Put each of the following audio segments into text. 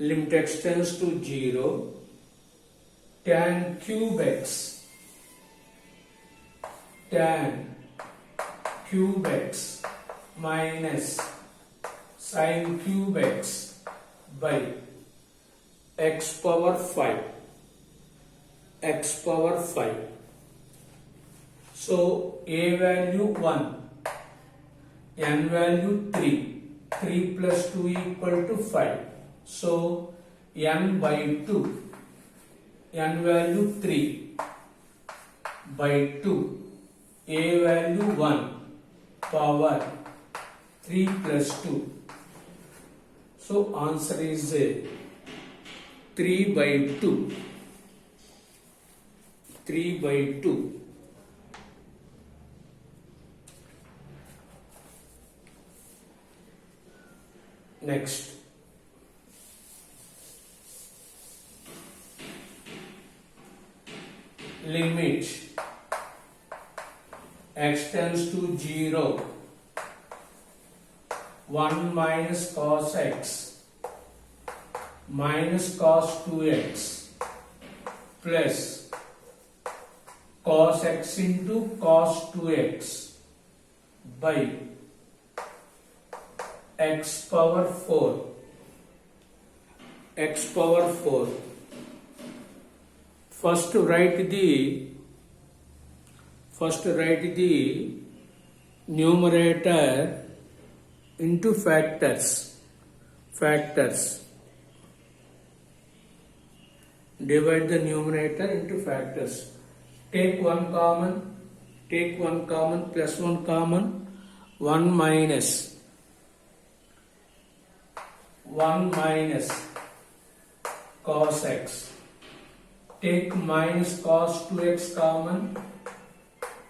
limit x tends to 0, tan cube x minus sin cube x by x power 5. So a value 1, n value 3 plus 2 equal to 5. So n by 2, n value 3 by 2, a value 1 power 3 plus 2. So answer is 3 by 2. 3 by 2. Next, limit x tends to 0, 1 minus cos x minus cos 2x plus cos x into cos 2x by x power 4. First write the numerator into factors. Divide the numerator into factors. Take one common, plus one common. 1 minus cos x. Take minus cos 2x common.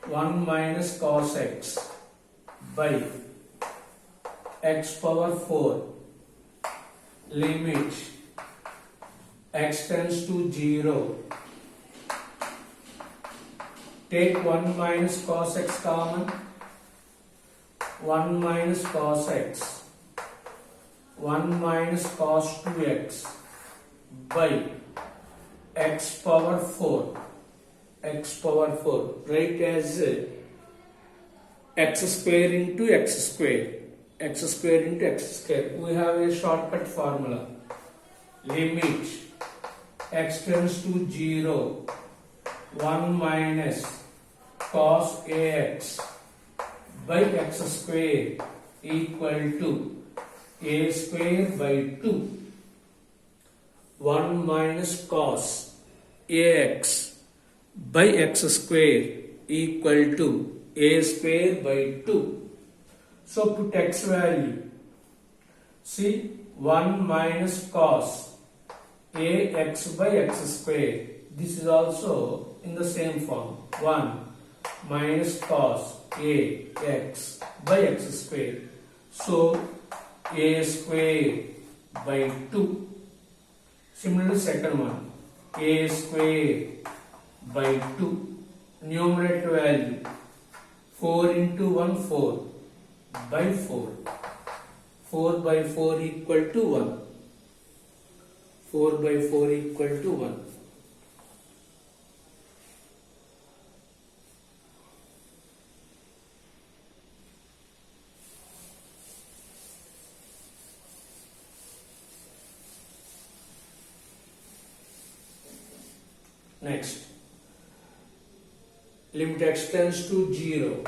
1 minus cos x by x power 4. Limit x tends to 0. Take 1 minus cos x common. 1 minus cos x. 1 minus cos 2x by x power 4. Write as x square into x square. We have a shortcut formula. Limit x tends to 0, 1 minus cos ax by x square equal to a square by 2. 1 minus cos ax by x square equal to a square by 2. So put x value. See, 1 minus cos ax by x square. This is also in the same form. 1 minus cos ax by x square. So a square by 2. Similarly, second one, a square by 2. Numerator value 4 into 1, 4 by 4. 4 by 4 equal to 1. 4 by 4 equal to 1. Next, limit x tends to 0.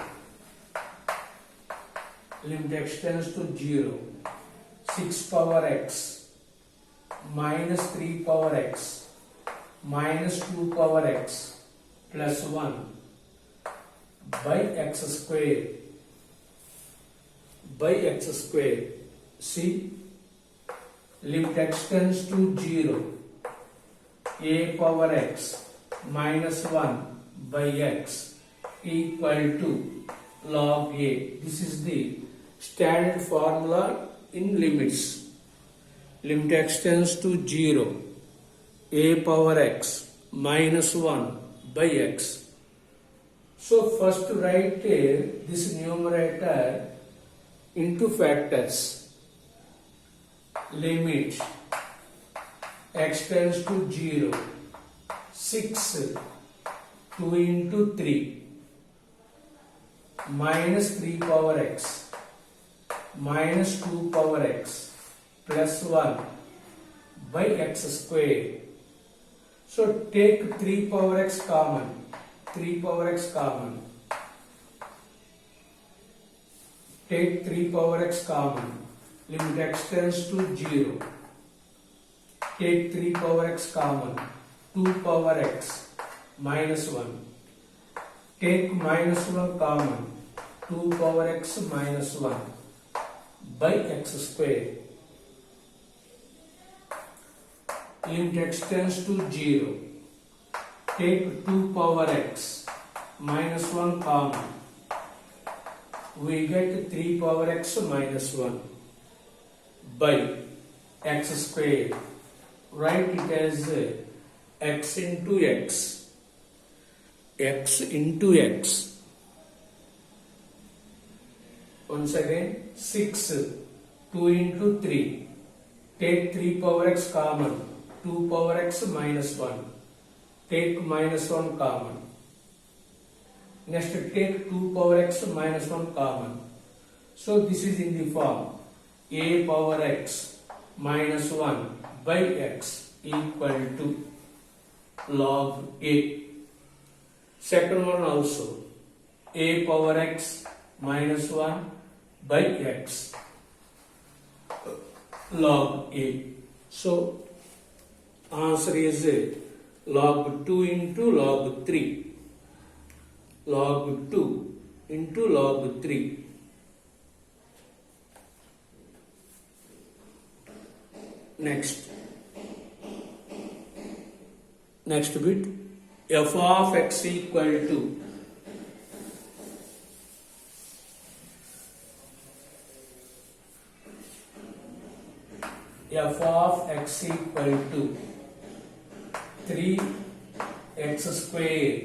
Limit x tends to 0. 6 power x minus 3 power x minus 2 power x plus 1 by x square. See, limit x tends to 0. A power x minus 1 by x equal to log a. This is the standard formula in limits. Limit x tends to 0. A power x minus 1 by x. So first write this numerator into factors. Limit x tends to 0. 6, 2 into 3, minus 3 power x, minus 2 power x, plus 1 by x square. So take 3 power x common. 3 power x common. Take 3 power x common. Limit x tends to 0. Take 3 power x common. 2 power x minus 1. Take minus 1 common. 2 power x minus 1 by x square. Limit x tends to 0. Take 2 power x minus 1 common. We get 3 power x minus 1 by x square. Write it as x into x. X into x. Once again, 6, 2 into 3. Take 3 power x common. 2 power x minus 1. Take minus 1 common. Next, take 2 power x minus 1 common. So this is in the form a power x minus 1 by x equal to log a. Second one also a power x minus 1 by x log a. So answer is log 2 into log 3. Log 2 into log 3. Next bit, f of x equal to f of x equal to 3x square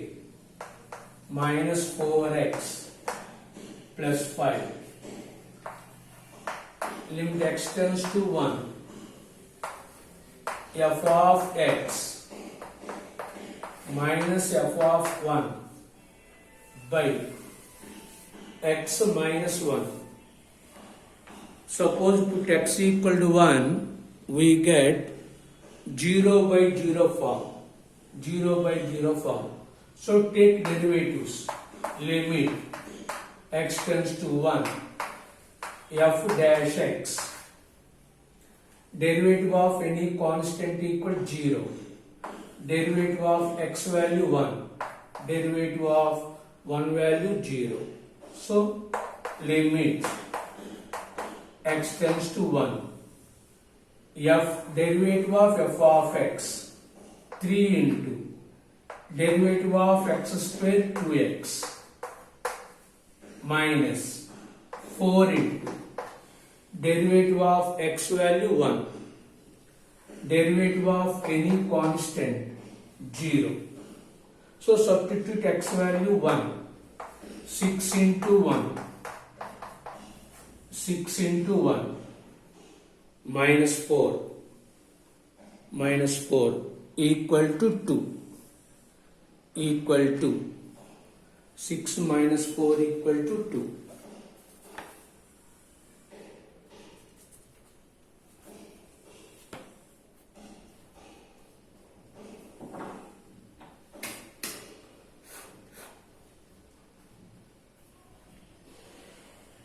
minus 4x plus 5. Limit x tends to 1. F of x minus f of 1 by x minus 1. Suppose put x equal to 1, we get 0 by 0 form. 0 by 0 form. So take derivatives. Limit x tends to 1. F dash x. Derivative of any constant equal 0. Derivative of x value 1. Derivative of 1 value 0. So limit x tends to 1. F derivative of f of x 3 into derivative of x square 2x minus 4 into derivative of x value 1. Derivative of any constant 0. So substitute x value 1. 6 into 1. 6 into 1 minus 4 equal to 2 equal to 6 minus 4 equal to 2.